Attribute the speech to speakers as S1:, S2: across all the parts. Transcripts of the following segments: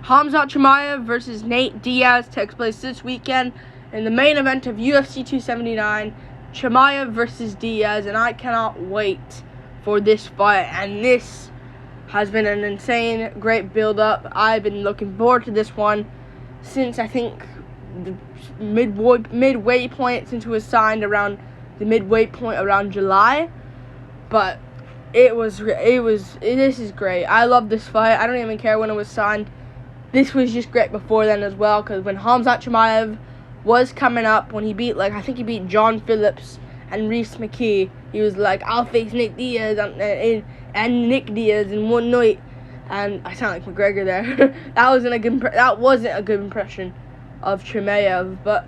S1: Khamzat Chimaev versus Nate Diaz takes place this weekend in the main event of UFC 279, Chimaev versus Diaz, and I cannot wait for this fight. And this has been an insane, great build-up. I've been looking forward to this one since, I think, the midway point, since it was signed around the midway point around July. But this is great. I love this fight. I don't even care when it was signed. This was just great before then as well, because when Khamzat Chimaev was coming up, when he beat, I think he beat John Phillips and Reese McKee, he was like, I'll face Nick Diaz and Nick Diaz in one night. And I sound like McGregor there. That wasn't a good impression of Chimaev, but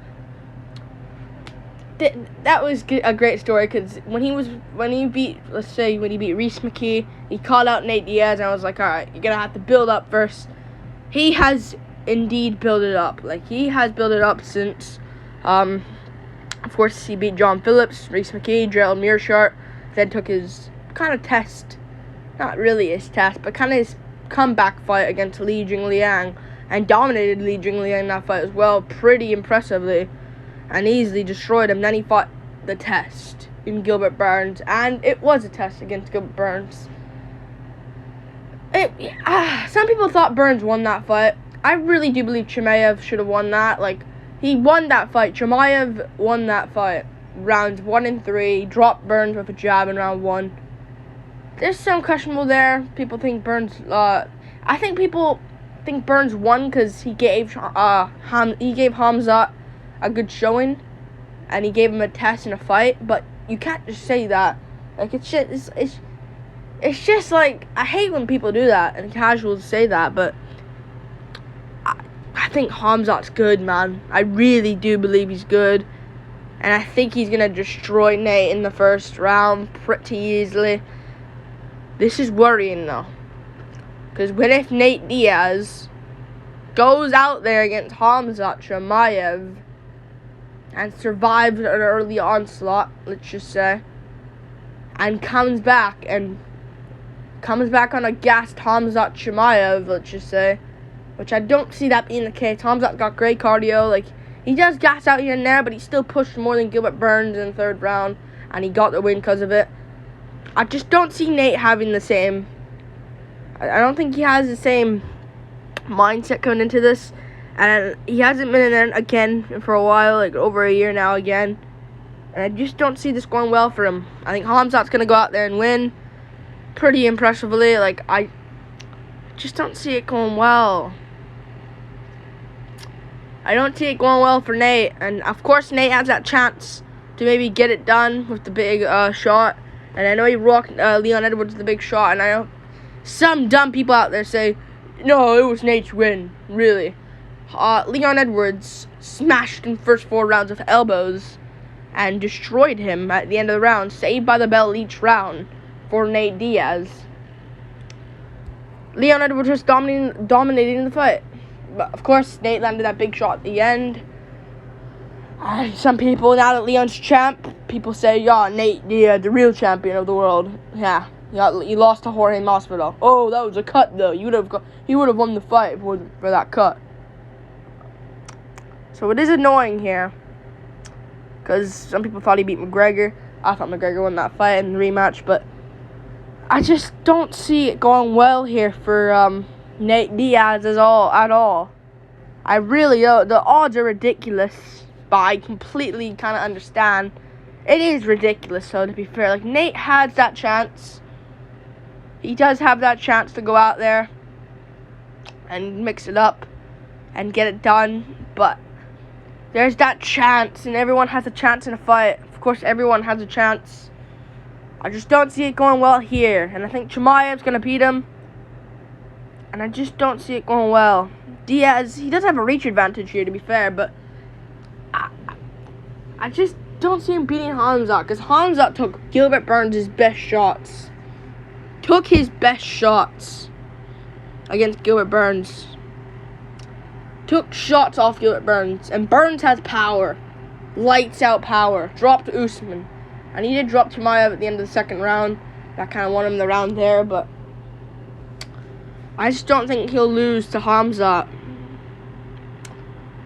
S1: that was a great story, because when he beat Reese McKee, he called out Nate Diaz, and I was like, all right, you're gonna have to build up first. He has indeed built it up. He has built it up since, of course, he beat John Phillips, Reese McKee, Gerald Mearshart, then took his kind of test, not really his test, but kind of his comeback fight against Li Jingliang, and dominated Li Jingliang in that fight as well, pretty impressively, and easily destroyed him. Then he fought the test in Gilbert Burns, and it was a test against Gilbert Burns. Some people thought Burns won that fight. I really do believe Chimaev should have won that. He won that fight. Chimaev won that fight. Rounds 1 and 3. Dropped Burns with a jab in round 1. There's some questionable there. People think Burns... I think people think Burns won because he gave Khamzat a good showing. And he gave him a test in a fight. But you can't just say that. It's just I hate when people do that and casuals say that, but I think Khamzat's good, man. I really do believe he's good, and I think he's going to destroy Nate in the first round pretty easily. This is worrying, though, because what if Nate Diaz goes out there against Khamzat Chimaev and survives an early onslaught, let's just say, and comes back on a gassed Khamzat Chimaev, let's just say, which I don't see that being the case. Khamzat's got great cardio. He does gas out here and there, but he still pushed more than Gilbert Burns in the third round, and he got the win because of it. I just don't see Nate having the same... I don't think he has the same mindset coming into this, and he hasn't been in there again for a while, over a year now again, and I just don't see this going well for him. I think Khamzat's going to go out there and win pretty impressively. I just don't see it going well. I don't see it going well for Nate, and of course Nate has that chance to maybe get it done with the big shot, and I know he rocked Leon Edwards with the big shot, and I know some dumb people out there say, no, it was Nate's win. Really, Leon Edwards smashed in the first 4 rounds with elbows and destroyed him at the end of the round, saved by the bell each round for Nate Diaz. Leon Edwards was dominating the fight. But, of course, Nate landed that big shot at the end. Some people, now that Leon's champ, people say, yeah, Nate Diaz, the real champion of the world. Yeah, he lost to Jorge Masvidal. Oh, that was a cut, though. He would have won the fight for that cut. So it is annoying here, because some people thought he beat McGregor. I thought McGregor won that fight in the rematch, but I just don't see it going well here for Nate Diaz at all. I really don't. The odds are ridiculous, but I completely kind of understand. It is ridiculous, so to be fair. Nate has that chance. He does have that chance to go out there and mix it up and get it done, but there's that chance, and everyone has a chance in a fight. Of course, everyone has a chance. I just don't see it going well here, and I think Chimaev's going to beat him, and I just don't see it going well. Diaz, he does have a reach advantage here, to be fair, but I just don't see him beating Khamzat, because Khamzat took Gilbert Burns' best shots. Took his best shots against Gilbert Burns. Took shots off Gilbert Burns, and Burns has power. Lights out power. Dropped Usman. And he did drop Chimaev at the end of the second round. That kind of won him the round there, but I just don't think he'll lose to Khamzat.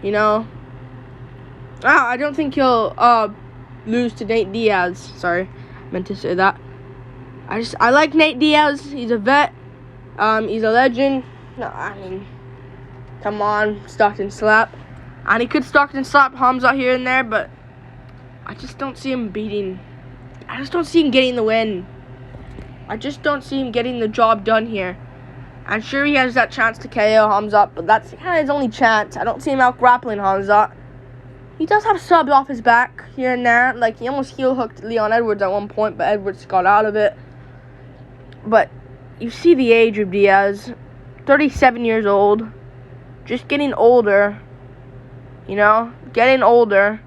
S1: You know? I don't think he'll lose to Nate Diaz. Sorry, meant to say that. I like Nate Diaz. He's a vet. He's a legend. No, I mean, come on, Stockton slap. And he could Stockton slap Khamzat here and there, but I just don't see him beating. I just don't see him getting the win. I just don't see him getting the job done here. I'm sure he has that chance to KO Khamzat, but that's kind of his only chance. I don't see him out grappling Khamzat. He does have subs off his back here and there. Like, he almost heel hooked Leon Edwards at one point, but Edwards got out of it. But you see the age of Diaz. 37 years old. Just getting older. You know? Getting older.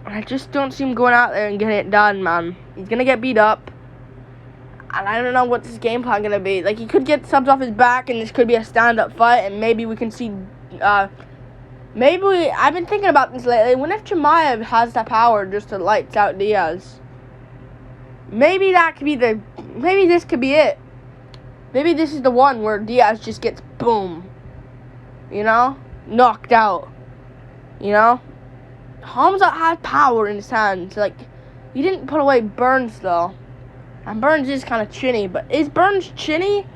S1: And I just don't see him going out there and getting it done, man. He's going to get beat up. And I don't know what his game plan going to be. Like, he could get subs off his back, and this could be a stand-up fight, and maybe we can see... I've been thinking about this lately. What if Chimaev has that power just to lights out Diaz? Maybe that could be maybe this could be it. Maybe this is the one where Diaz just gets boom. You know? Knocked out. You know? Khamzat has power in his hands. Like, he didn't put away Burns, though. And Burns is kind of chinny. But is Burns chinny?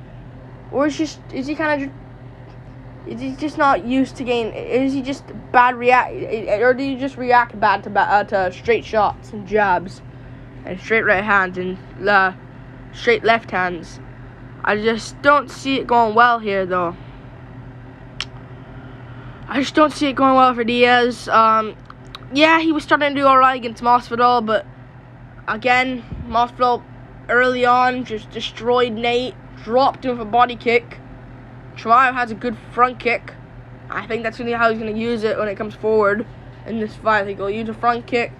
S1: Or is he kind of... Is he just not used to getting... Is he just bad react... Or do you just react bad to straight shots and jabs? And straight right hands and straight left hands? I just don't see it going well here, though. I just don't see it going well for Diaz. Yeah, he was starting to do alright against Masvidal, but... Again, Masvidal early on just destroyed Nate. Dropped him with a body kick. Chimaev has a good front kick. I think that's going to be how he's going to use it when it comes forward in this fight. I think he'll use a front kick,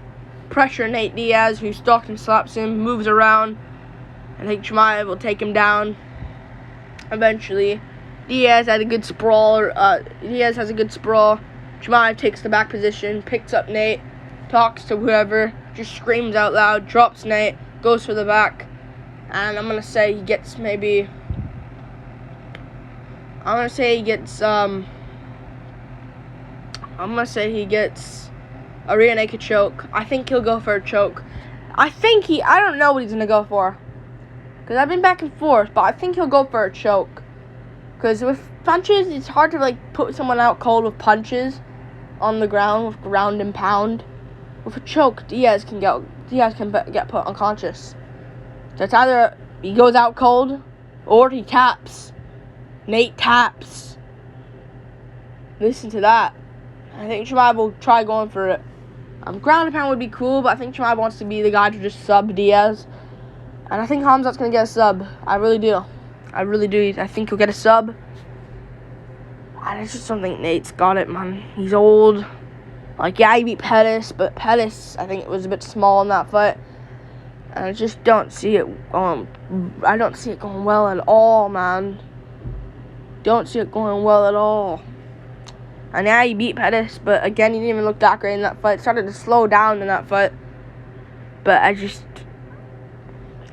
S1: pressure Nate Diaz, who stalks and slaps him, moves around. I think Chimaev will take him down eventually. Diaz has a good sprawl. Chimaev takes the back position, picks up Nate, talks to whoever, just screams out loud, drops Nate, goes for the back. And I'm going to say he gets maybe... I'm gonna say he gets a rear naked choke. I think he'll go for a choke. I don't know what he's gonna go for, because I've been back and forth, but I think he'll go for a choke. Because with punches, it's hard to like put someone out cold with punches on the ground with ground and pound. With a choke, Diaz can get put unconscious. So it's either he goes out cold or he taps. Nate taps. Listen to that. I think Chimaev will try going for it. Ground and pound would be cool, but I think Chimaev wants to be the guy to just sub Diaz. And I think Khamzat's going to get a sub. I really do. I think he'll get a sub. I just don't think Nate's got it, man. He's old. Like, yeah, he beat Pettis, but Pettis, I think it was a bit small in that fight. And I just don't see it going... I don't see it going well at all, man. Don't see it going well at all. And yeah, he beat Pettis, but again, he didn't even look that great in that fight. Started to slow down in that fight. But I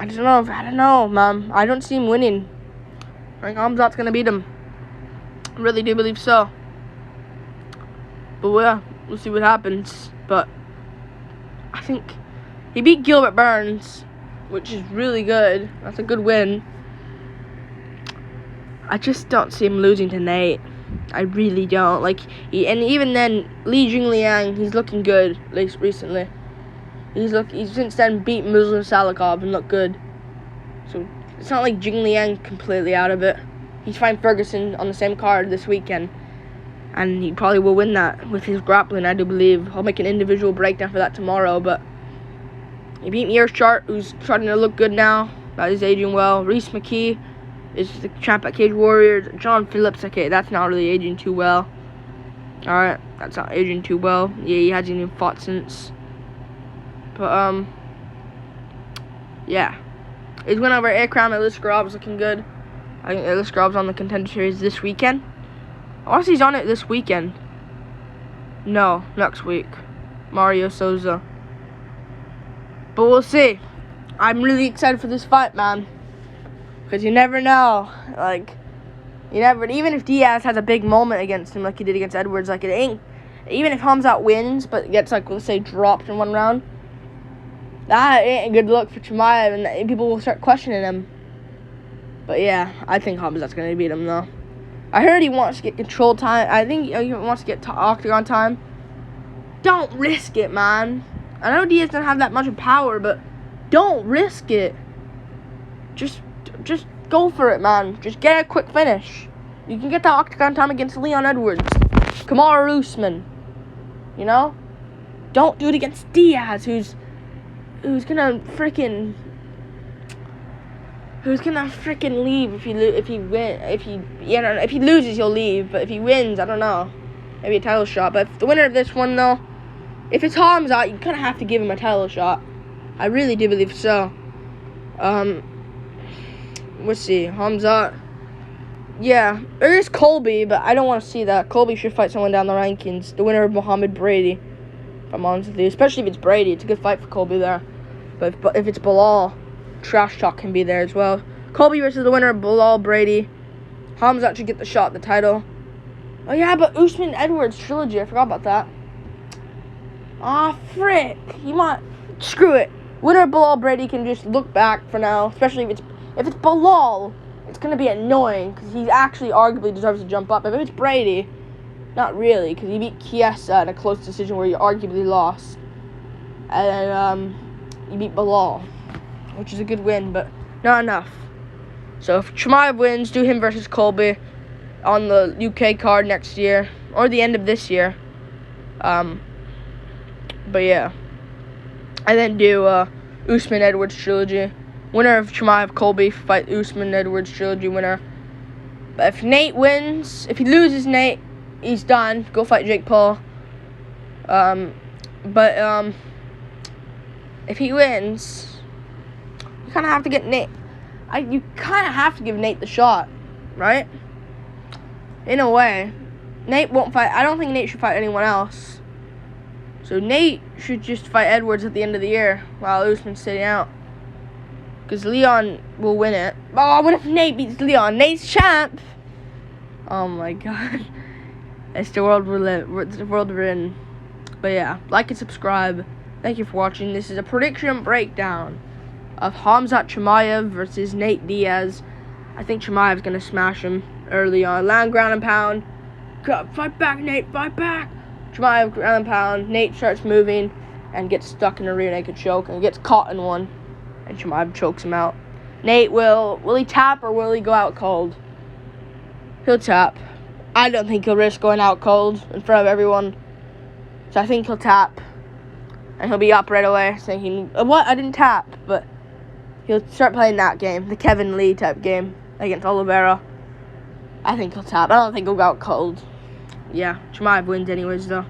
S1: don't know, man. I don't see him winning. I think Khamzat's gonna beat him. I really do believe so. But yeah, we'll see what happens. But I think he beat Gilbert Burns, which is really good. That's a good win. I just don't see him losing to Nate. I really don't. Like, and even then, Li Jingliang, he's looking good, at least recently. He's since then beat Muslim Salikov and looked good. So it's not like Jingliang completely out of it. He's fighting Ferguson on the same card this weekend, and he probably will win that with his grappling, I do believe. I'll make an individual breakdown for that tomorrow, but he beat Mearshart, who's starting to look good now. That is aging well. Reese McKee is the champ at Cage Warriors. John Phillips, okay, that's not really aging too well. Alright, that's not aging too well. Yeah, he hasn't even fought since. But, yeah. His win over Akram Eliskarov is looking good. I think Elisakarov's on the Contender Series this weekend. Unless he's on it this weekend. No, next week. Mario Souza. But we'll see. I'm really excited for this fight, man. Because you never know. Like, You never. Even if Diaz has a big moment against him, like he did against Edwards, like it ain't. Even if Khamzat wins, but gets like let's say dropped in one round, that ain't a good look for Chimaev, and people will start questioning him. But yeah, I think Khamzat's gonna beat him though. I heard he wants to get control time. I think he wants to get octagon time. Don't risk it, man. I know Diaz doesn't have that much of power, but don't risk it. Just go for it, man. Just get a quick finish. You can get that octagon time against Leon Edwards, Kamaru Usman. You know, don't do it against Diaz, who's gonna freaking leave if he loses, he'll leave. But if he wins, I don't know, maybe a title shot. But if the winner of this one though, if it's Khamzat, you kind of have to give him a title shot. I really do believe so. Let's see, Khamzat. Yeah, there's Colby, but I don't want to see that. Colby should fight someone down the rankings. The winner of Muhammad Brady, if I'm honest with you. Especially if it's Brady. It's a good fight for Colby there. But if it's Bilal, trash talk can be there as well. Colby versus the winner of Bilal Brady. Khamzat should get the shot at the title. Oh yeah, but Usman Edwards trilogy. I forgot about that. Aw, frick. Screw it. Winner of Bilal Brady can just look back for now. Especially if it's Bilal. It's going to be annoying because he actually arguably deserves to jump up. If it's Brady, not really, because he beat Chiesa in a close decision where he arguably lost. And then he beat Bilal, which is a good win, but not enough. So if Chimaev wins, do him versus Colby on the UK card next year, or the end of this year. But yeah. And then do Usman Edwards trilogy. Winner of Chimaev Colby fight Usman Edwards trilogy winner. But if Nate wins, if he loses Nate, he's done. Go fight Jake Paul. If he wins, you kind of have to get Nate. You kind of have to give Nate the shot, right? In a way, Nate won't fight. I don't think Nate should fight anyone else. So Nate should just fight Edwards at the end of the year while Usman's sitting out. Because Leon will win it. Oh, what if Nate beats Leon? Nate's champ! Oh my god. It's the world we're in. But yeah, like and subscribe. Thank you for watching. This is a prediction breakdown of Khamzat Chimaev versus Nate Diaz. I think Chimaev's going to smash him early on. Land, ground, and pound. Fight back, Nate. Fight back. Chimaev, ground and pound. Nate starts moving and gets stuck in a rear naked choke and gets caught in one. And Chimaev chokes him out. Nate will he tap or will he go out cold? He'll tap. I don't think he'll risk going out cold in front of everyone. So I think he'll tap. And he'll be up right away thinking, what? I didn't tap. But he'll start playing that game. The Kevin Lee type game against Oliveira. I think he'll tap. I don't think he'll go out cold. Yeah, Chimaev wins anyways though.